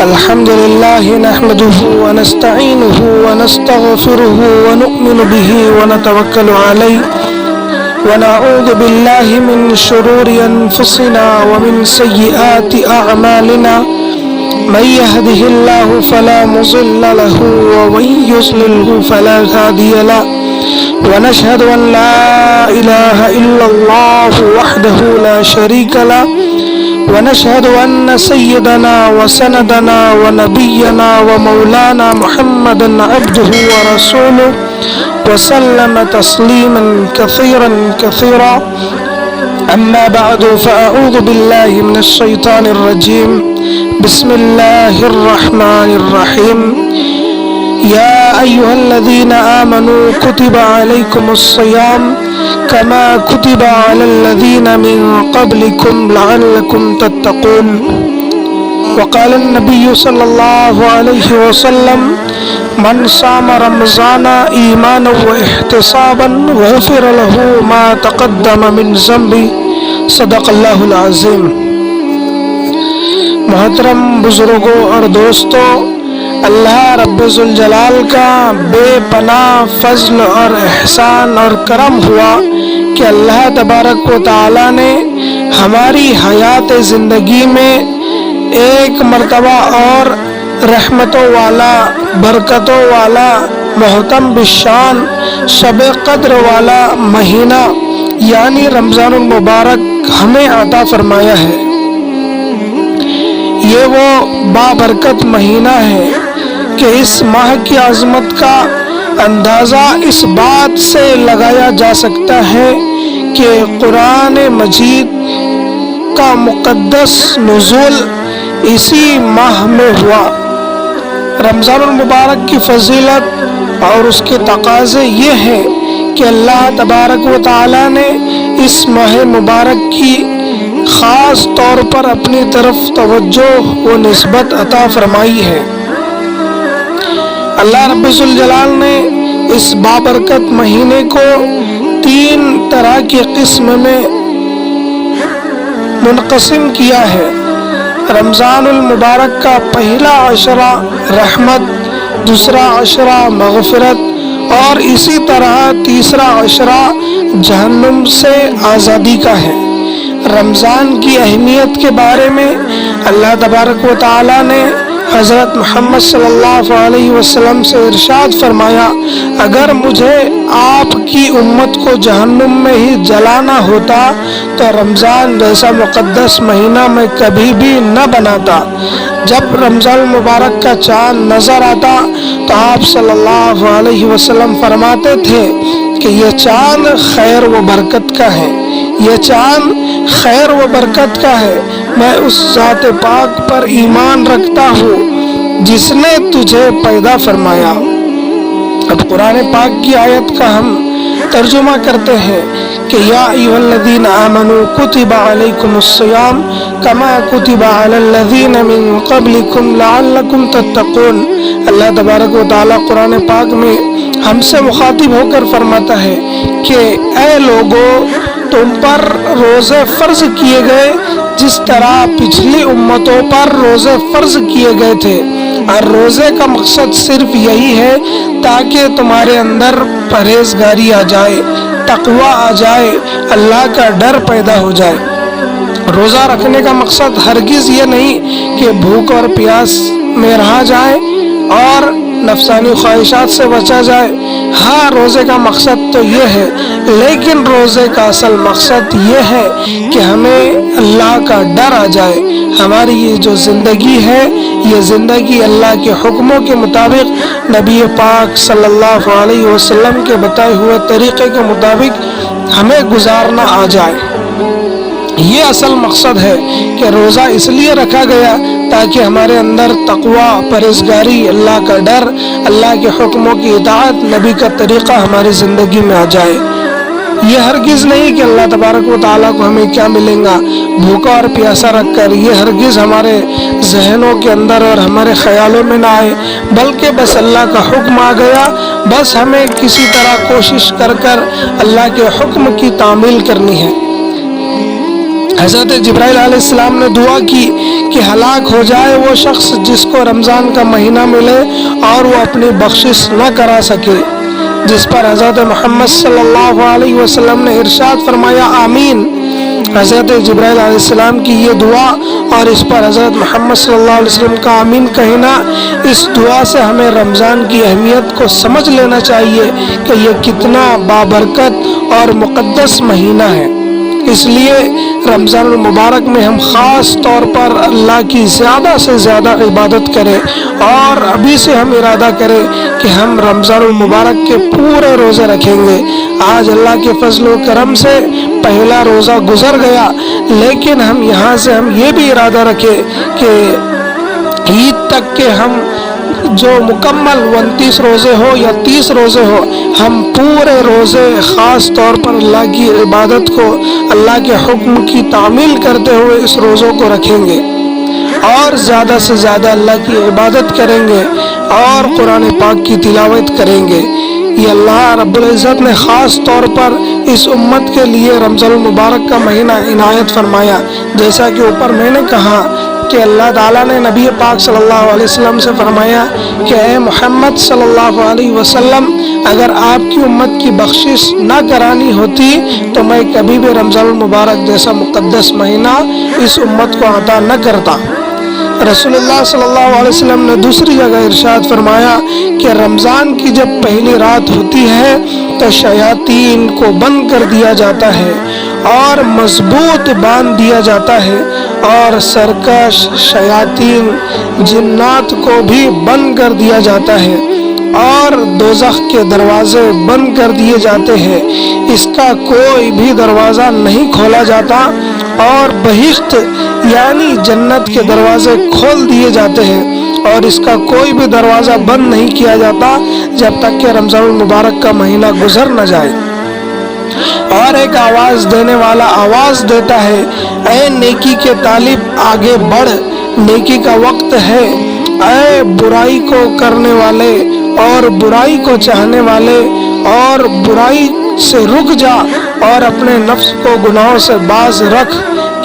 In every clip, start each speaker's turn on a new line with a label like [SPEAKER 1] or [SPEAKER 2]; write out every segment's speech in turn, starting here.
[SPEAKER 1] الحمد لله نحمده ونستعينه ونستغفره ونؤمن به ونتوكل عليه ونعوذ بالله من شرور أنفسنا ومن سيئات أعمالنا من يهده الله فلا مضل له ومن يضلله فلا هادي له ونشهد أن لا إله إلا الله وحده لا شريك له ونشهد أن سيدنا وسندنا ونبينا ومولانا محمدا عبده ورسوله وسلم تسليما كثيرا كثيرا. أما بعد فأعوذ بالله من الشيطان الرجيم. بسم الله الرحمن الرحيم. يا أيها الذين آمنوا كتب عليكم الصيام كما كتب على الذين من قبلكم لعلكم تتقون. وقال النبي صلى الله عليه وسلم من صام رمضان إيمانا واحتسابا غفر له ما تقدم من ذنبه. صدق اللہ العظیم. محترم بزرگوں اور دوستوں، اللہ رب ذوالجلال کا بے پناہ فضل اور احسان اور کرم ہوا کہ اللہ تبارک و تعالی نے ہماری حیات زندگی میں ایک مرتبہ اور رحمتوں والا، برکتوں والا، محتم بالشان شب قدر والا مہینہ یعنی رمضان المبارک ہمیں عطا فرمایا ہے. یہ وہ بابرکت مہینہ ہے کہ اس ماہ کی عظمت کا اندازہ اس بات سے لگایا جا سکتا ہے کہ قرآن مجید کا مقدس نزول اسی ماہ میں ہوا. رمضان المبارک کی فضیلت اور اس کے تقاضے یہ ہیں کہ اللہ تبارک و تعالی نے اس ماہ مبارک کی خاص طور پر اپنی طرف توجہ و نسبت عطا فرمائی ہے. اللہ رب ذوالجلال نے اس بابرکت مہینے کو 3 طرح کی قسم میں منقسم کیا ہے. رمضان المبارک کا پہلا عشرہ رحمت، دوسرا عشرہ مغفرت اور اسی طرح تیسرا عشرہ جہنم سے آزادی کا ہے. رمضان کی اہمیت کے بارے میں اللہ تبارک و تعالی نے حضرت محمد صلی اللہ علیہ وسلم سے ارشاد فرمایا، اگر مجھے آپ کی امت کو جہنم میں ہی جلانا ہوتا تو رمضان جیسا مقدس مہینہ میں کبھی بھی نہ بناتا. جب رمضان المبارک کا چاند نظر آتا تو آپ صلی اللہ علیہ وسلم فرماتے تھے کہ یہ چاند خیر و برکت کا ہے، یہ چاند خیر و برکت کا ہے. میں اس ذات پاک پر ایمان رکھتا ہوں جس نے تجھے پیدا فرمایا. اب قرآن پاک کی آیت کا ہم ترجمہ کرتے ہیں کہ یا ایھا الذین آمنوا کتب علیکم الصیام کما کتب علی الذین من قبلکم لعلکم تتقون. اللہ تبارک و تعالی قرآن پاک میں ہم سے مخاطب ہو کر فرماتا ہے کہ اے لوگو، تم پر روزے فرض کیے گئے جس طرح پچھلی امتوں پر روزے فرض کیے گئے تھے. اور روزے کا مقصد صرف یہی ہے تاکہ تمہارے اندر پرہیزگاری آ جائے، تقوی آ جائے، اللہ کا ڈر پیدا ہو جائے. روزہ رکھنے کا مقصد ہرگز یہ نہیں کہ بھوک اور پیاس میں رہا جائے اور نفسانی خواہشات سے بچا جائے. ہاں، روزے کا مقصد تو یہ ہے، لیکن روزے کا اصل مقصد یہ ہے کہ ہمیں اللہ کا ڈر آ جائے. ہماری یہ جو زندگی ہے، یہ زندگی اللہ کے حکموں کے مطابق، نبی پاک صلی اللہ علیہ وسلم کے بتائے ہوئے طریقے کے مطابق ہمیں گزارنا آ جائے. یہ اصل مقصد ہے کہ روزہ اس لیے رکھا گیا تاکہ ہمارے اندر تقوی، پرہیزگاری، اللہ کا ڈر، اللہ کے حکموں کی اطاعت، نبی کا طریقہ ہماری زندگی میں آ جائے. یہ ہرگز نہیں کہ اللہ تبارک و تعالیٰ کو ہمیں کیا ملے گا بھوکا اور پیاسا رکھ کر. یہ ہرگز ہمارے ذہنوں کے اندر اور ہمارے خیالوں میں نہ آئے، بلکہ بس اللہ کا حکم آ گیا، بس ہمیں کسی طرح کوشش کر کر اللہ کے حکم کی تعمیل کرنی ہے. حضرت جبرائیل علیہ السلام نے دعا کی کہ ہلاک ہو جائے وہ شخص جس کو رمضان کا مہینہ ملے اور وہ اپنی بخشش نہ کرا سکے، جس پر حضرت محمد صلی اللہ علیہ وسلم نے ارشاد فرمایا آمین۔ حضرت جبرائیل علیہ السلام کی یہ دعا اور اس پر حضرت محمد صلی اللہ علیہ وسلم کا آمین کہنا، اس دعا سے ہمیں رمضان کی اہمیت کو سمجھ لینا چاہیے کہ یہ کتنا بابرکت اور مقدس مہینہ ہے۔ اس لیے رمضان المبارک میں ہم خاص طور پر اللہ کی زیادہ سے زیادہ عبادت کریں، اور ابھی سے ہم ارادہ کریں کہ ہم رمضان المبارک کے پورے روزے رکھیں گے۔ آج اللہ کے فضل و کرم سے پہلا روزہ گزر گیا، لیکن ہم یہاں سے یہ بھی ارادہ رکھیں کہ عید تک کے ہم جو مکمل 29 روزے ہو یا 30 روزے ہو، ہم پورے روزے خاص طور پر اللہ کی عبادت کو، اللہ کے حکم کی تعمیل کرتے ہوئے اس روزوں کو رکھیں گے اور زیادہ سے زیادہ اللہ کی عبادت کریں گے اور قرآن پاک کی تلاوت کریں گے۔ یہ اللہ رب العزت نے خاص طور پر اس امت کے لیے رمضان المبارک کا مہینہ عنایت فرمایا، جیسا کہ اوپر میں نے کہا کہ اللہ تعالیٰ نے نبی پاک صلی اللہ علیہ وسلم سے فرمایا کہ اے محمد صلی اللہ علیہ وسلم، اگر آپ کی امت کی بخشش نہ کرانی ہوتی تو میں کبھی بھی رمضان المبارک جیسا مقدس مہینہ اس امت کو عطا نہ کرتا۔ رسول اللہ صلی اللہ علیہ وسلم نے دوسری جگہ ارشاد فرمایا کہ رمضان کی جب پہلی رات ہوتی ہے تو شیاطین کو بند کر دیا جاتا ہے اور مضبوط باندھ دیا جاتا ہے، اور سرکش شیاطین جنات کو بھی بند کر دیا جاتا ہے، اور دوزخ کے دروازے بند کر دیے جاتے ہیں، اس کا کوئی بھی دروازہ نہیں کھولا جاتا، اور بہشت یعنی جنت کے دروازے کھول دیے جاتے ہیں اور اس کا کوئی بھی دروازہ بند نہیں کیا جاتا جب تک کہ رمضان المبارک کا مہینہ گزر نہ جائے۔ اور ایک آواز دینے والا آواز دیتا ہے، اے نیکی کے طالب آگے بڑھ، نیکی کا وقت ہے، اے برائی کو کرنے والے اور برائی کو چاہنے والے اور برائی سے رک جا اور اپنے نفس کو گناہوں سے باز رکھ،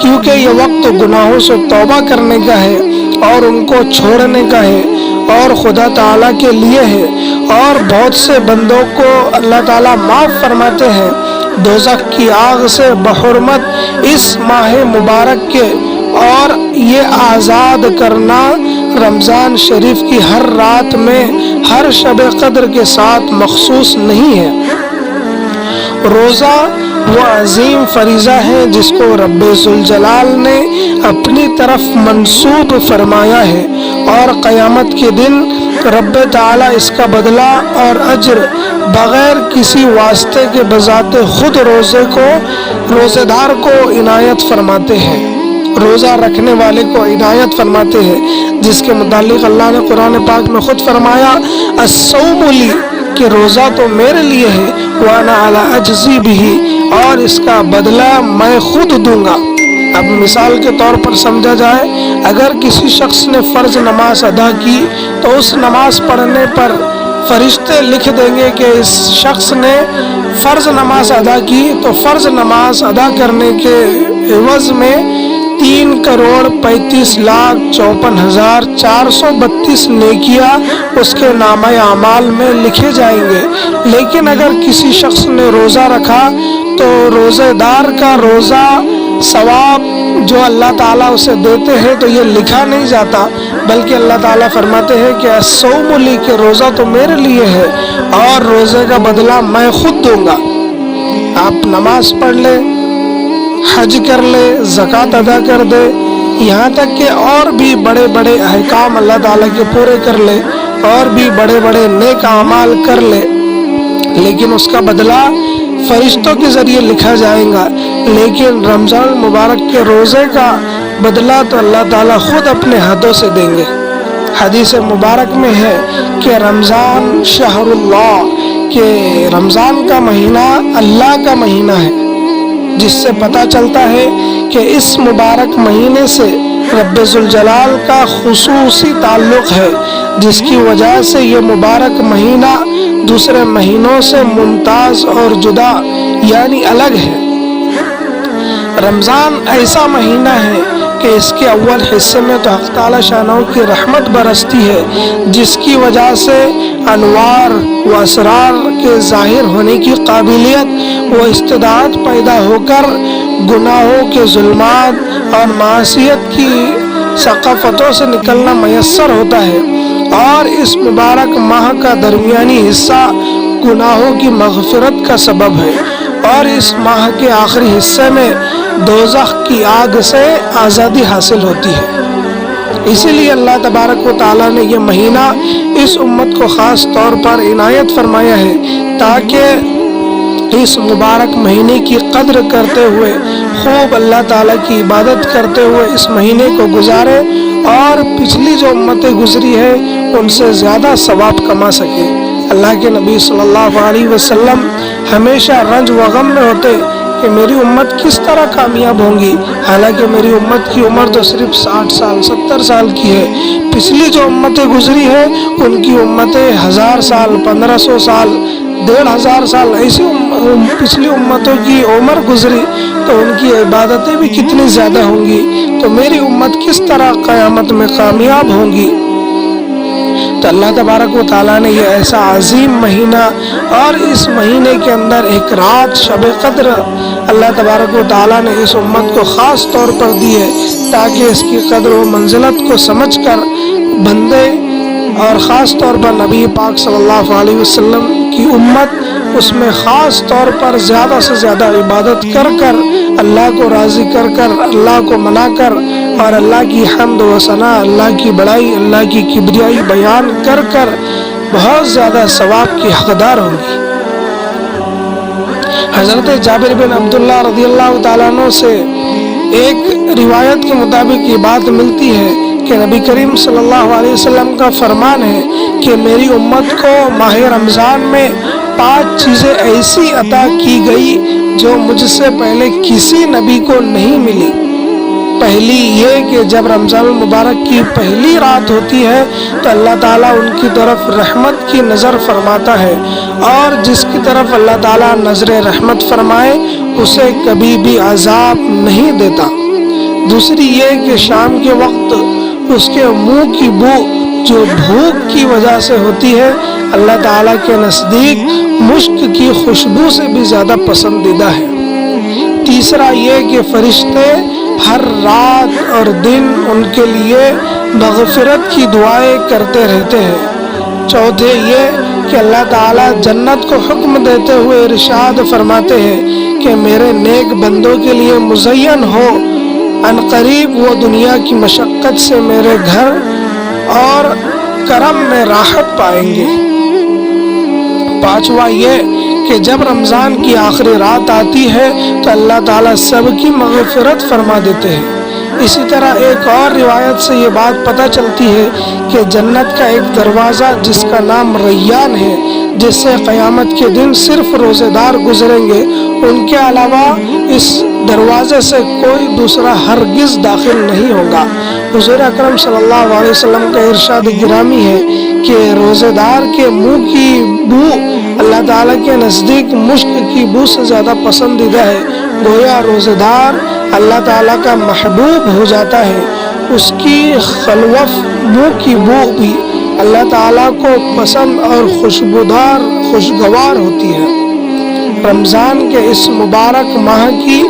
[SPEAKER 1] کیونکہ یہ وقت گناہوں سے توبہ کرنے کا ہے اور ان کو چھوڑنے کا ہے اور خدا تعالیٰ کے لیے ہے، اور بہت سے بندوں کو اللہ تعالیٰ معاف فرماتے ہیں دوزخ کی آگ سے بحرمت اس ماہ مبارک کے، اور یہ آزاد کرنا رمضان شریف کی ہر رات میں ہر شب قدر کے ساتھ مخصوص نہیں ہے۔ روزہ وہ عظیم فریضہ ہے جس کو رب ذوالجلال نے اپنی طرف منسوب فرمایا ہے، اور قیامت کے دن رب تعالیٰ اس کا بدلہ اور اجر بغیر کسی واسطے کے بذات خود روزے دار کو عنایت فرماتے ہیں، روزہ رکھنے والے کو عنایت فرماتے ہیں، جس کے متعلق اللہ نے قرآن پاک میں خود فرمایا الصوم لی، کہ روزہ تو میرے لیے ہے، وانا علی اجزی بھی، اور اس کا بدلہ میں خود دوں گا۔ اب مثال کے طور پر سمجھا جائے، اگر کسی شخص نے فرض نماز ادا کی تو اس نماز پڑھنے پر فرشتے لکھ دیں گے کہ اس شخص نے فرض نماز ادا کی، تو فرض نماز ادا کرنے کے عوض میں 3,35,54,432 نیکیاں اس کے نامہ اعمال میں لکھے جائیں گے۔ لیکن اگر کسی شخص نے روزہ رکھا تو روزے دار کا روزہ ثواب جو اللہ تعالیٰ اسے دیتے ہیں تو یہ لکھا نہیں جاتا، بلکہ اللہ تعالیٰ فرماتے ہیں کہ الصوم لی، کہ روزہ تو میرے لیے ہے اور روزے کا بدلہ میں خود دوں گا۔ آپ نماز پڑھ لیں، حج کر لے، زکوٰۃ ادا کر دے، یہاں تک کہ اور بھی بڑے بڑے احکام اللہ تعالیٰ کے پورے کر لے اور بھی بڑے بڑے نیک اعمال کر لے، لیکن اس کا بدلہ فرشتوں کے ذریعے لکھا جائے گا۔ لیکن رمضان المبارک کے روزے کا بدلہ تو اللہ تعالیٰ خود اپنے ہاتھوں سے دیں گے۔ حدیث مبارک میں ہے کہ رمضان شہر اللہ، کہ رمضان کا مہینہ اللہ کا مہینہ ہے، جس سے پتہ چلتا ہے کہ اس مبارک مہینے سے رب ذوالجلال کا خصوصی تعلق ہے، جس کی وجہ سے یہ مبارک مہینہ دوسرے مہینوں سے ممتاز اور جدا یعنی الگ ہے۔ رمضان ایسا مہینہ ہے کہ اس کے اول حصے میں تو حق تعالی شانہ کی رحمت برستی ہے، جس کی وجہ سے انوار و اسرار کے ظاہر ہونے کی قابلیت و استعداد پیدا ہو کر گناہوں کے ظلمات اور معصیت کی ثقافتوں سے نکلنا میسر ہوتا ہے، اور اس مبارک ماہ کا درمیانی حصہ گناہوں کی مغفرت کا سبب ہے، اور اس ماہ کے آخری حصے میں دوزخ کی آگ سے آزادی حاصل ہوتی ہے۔ اسی لیے اللہ تبارک و تعالیٰ نے یہ مہینہ اس امت کو خاص طور پر عنایت فرمایا ہے تاکہ اس مبارک مہینے کی قدر کرتے ہوئے، خوب اللہ تعالیٰ کی عبادت کرتے ہوئے اس مہینے کو گزارے اور پچھلی جو امتیں گزری ہے ان سے زیادہ ثواب کما سکے۔ اللہ کے نبی صلی اللہ علیہ وسلم ہمیشہ رنج و غم میں ہوتے کہ میری امت کس طرح کامیاب ہوں گی، حالانکہ میری امت کی عمر تو صرف 60 سال 70 سال کی ہے، پچھلی جو امتیں گزری ہیں ان کی امتیں 1000 سال 1500 سال 1500 سال ایسی پچھلی امتوں کی عمر گزری، تو ان کی عبادتیں بھی کتنی زیادہ ہوں گی، تو میری امت کس طرح قیامت میں کامیاب ہوں گی۔ تو اللہ تبارک و تعالیٰ نے یہ ایسا عظیم مہینہ، اور اس مہینے کے اندر ایک رات شب قدر اللہ تبارک و تعالیٰ نے اس امت کو خاص طور پر دی ہے تاکہ اس کی قدر و منزلت کو سمجھ کر بندے، اور خاص طور پر نبی پاک صلی اللہ علیہ وسلم کی امت اس میں خاص طور پر زیادہ سے زیادہ عبادت کر کر، اللہ کو راضی کر کر، اللہ کو منا کر، اور اللہ کی حمد و ثنا، اللہ کی بڑائی، اللہ کی کبریائی بیان کر کر بہت زیادہ ثواب کی حقدار ہوگی۔ حضرت جابر بن عبداللہ رضی اللہ تعالیٰ عنہ سے ایک روایت کے مطابق یہ بات ملتی ہے کہ نبی کریم صلی اللہ علیہ وسلم کا فرمان ہے کہ میری امت کو ماہ رمضان میں 5 چیزیں ایسی عطا کی گئی جو مجھ سے پہلے کسی نبی کو نہیں ملی۔ پہلی یہ کہ جب رمضان المبارک کی پہلی رات ہوتی ہے تو اللہ تعالیٰ ان کی طرف رحمت کی نظر فرماتا ہے، اور جس کی طرف اللہ تعالیٰ نظر رحمت فرمائے اسے کبھی بھی عذاب نہیں دیتا۔ دوسری یہ کہ شام کے وقت اس کے منہ کی بو جو بھوک کی وجہ سے ہوتی ہے اللہ تعالیٰ کے نزدیک مشک کی خوشبو سے بھی زیادہ پسندیدہ ہے۔ تیسرا یہ کہ فرشتے ہر رات اور دن ان کے لیے مغفرت کی دعائیں کرتے رہتے ہیں۔ چوتھے یہ کہ اللہ تعالیٰ جنت کو حکم دیتے ہوئے ارشاد فرماتے ہیں کہ میرے نیک بندوں کے لیے مزین ہو، ان قریب وہ دنیا کی مشقت سے میرے گھر اور کرم میں راحت پائیں گے۔ پانچواں یہ کہ جب رمضان کی آخری رات آتی ہے تو اللہ تعالیٰ سب کی مغفرت فرما دیتے ہیں۔ اسی طرح ایک اور روایت سے یہ بات پتہ چلتی ہے کہ جنت کا ایک دروازہ جس کا نام ریان ہے، جس سے قیامت کے دن صرف روزے دار گزریں گے، ان کے علاوہ اس دروازے سے کوئی دوسرا ہرگز داخل نہیں ہوگا۔ حضور اکرم صلی اللہ علیہ وسلم کا ارشاد گرامی ہے کہ روزے دار کے منہ کی بو اللہ تعالیٰ کے نزدیک مشک کی بو سے زیادہ پسندیدہ ہے، گویا روزے دار اللہ تعالیٰ کا محبوب ہو جاتا ہے، اس کی خلوف منہ کی بو بھی اللہ تعالیٰ کو پسند اور خوشگوار ہوتی ہے۔ رمضان کے اس مبارک ماہ کی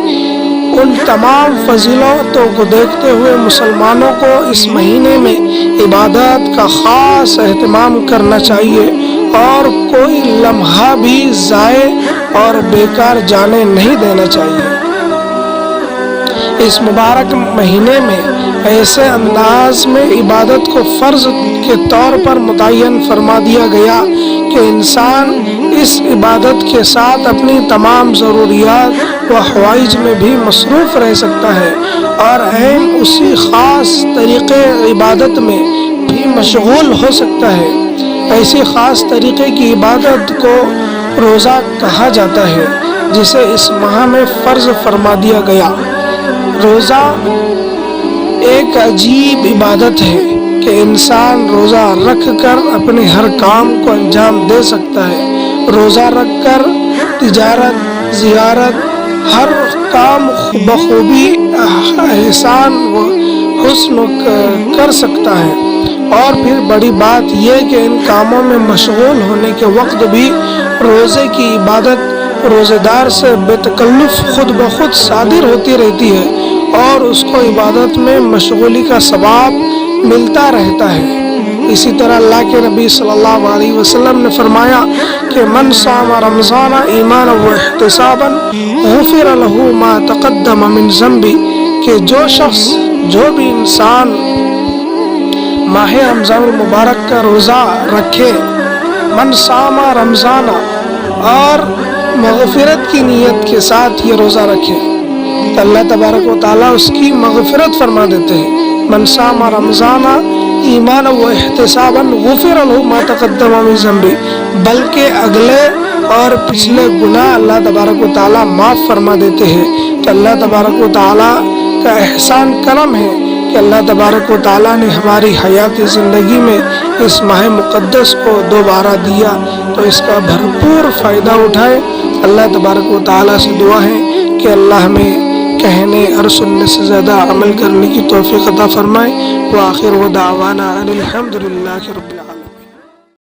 [SPEAKER 1] ان تمام فضیلتوں کو دیکھتے ہوئے مسلمانوں کو اس مہینے میں عبادات کا خاص اہتمام کرنا چاہیے، اور کوئی لمحہ بھی ضائع اور بیکار جانے نہیں دینا چاہیے۔ اس مبارک مہینے میں ایسے انداز میں عبادت کو فرض کے طور پر متعین فرما دیا گیا کہ انسان اس عبادت کے ساتھ اپنی تمام ضروریات و حوائج میں بھی مصروف رہ سکتا ہے، اور عین اسی خاص طریقے عبادت میں بھی مشغول ہو سکتا ہے۔ ایسی خاص طریقے کی عبادت کو روزہ کہا جاتا ہے، جسے اس ماہ میں فرض فرما دیا گیا۔ روزہ ایک عجیب عبادت ہے کہ انسان روزہ رکھ کر اپنے ہر کام کو انجام دے سکتا ہے۔ روزہ رکھ کر تجارت، زیارت، ہر کام بخوبی احسان و حسن کر سکتا ہے۔ اور پھر بڑی بات یہ کہ ان کاموں میں مشغول ہونے کے وقت بھی روزے کی عبادت روزے دار سے بے تکلف خود بخود صادر ہوتی رہتی ہے اور اس کو عبادت میں مشغولی کا ثواب ملتا رہتا ہے۔ اسی طرح اللہ کے نبی صلی اللہ علیہ وسلم نے فرمایا کہ من صام رمضان ایمانا و احتسابا غفر له ما تقدم من ذنبه، کہ جو شخص جو بھی انسان ماہ رمضان المبارک کا روزہ رکھے، من صام رمضان، اور مغفرت کی نیت کے ساتھ یہ روزہ رکھے تو اللہ تبارک و تعالیٰ اس کی مغفرت فرما دیتے ہیں۔ من صام رمضان ایمانا و احتسابا غفر له ما تقدم من ذنبه، بلکہ اگلے اور پچھلے گناہ اللہ تبارک و تعالیٰ معاف فرما دیتے ہیں۔ تو اللہ تبارک و تعالیٰ کا احسان کرم ہے کہ اللہ تبارک و تعالیٰ نے ہماری حیاتی زندگی میں اس ماہ مقدس کو دوبارہ دیا، تو اس کا بھرپور فائدہ اٹھائے۔ اللہ تبارک و تعالیٰ سے دعا ہے کہ اللہ ہمیں کہنے اور سننے سے زیادہ عمل کرنے کی توفیق عطا فرمائے۔ وآخر دعوانا ان الحمد للہ رب العالمین۔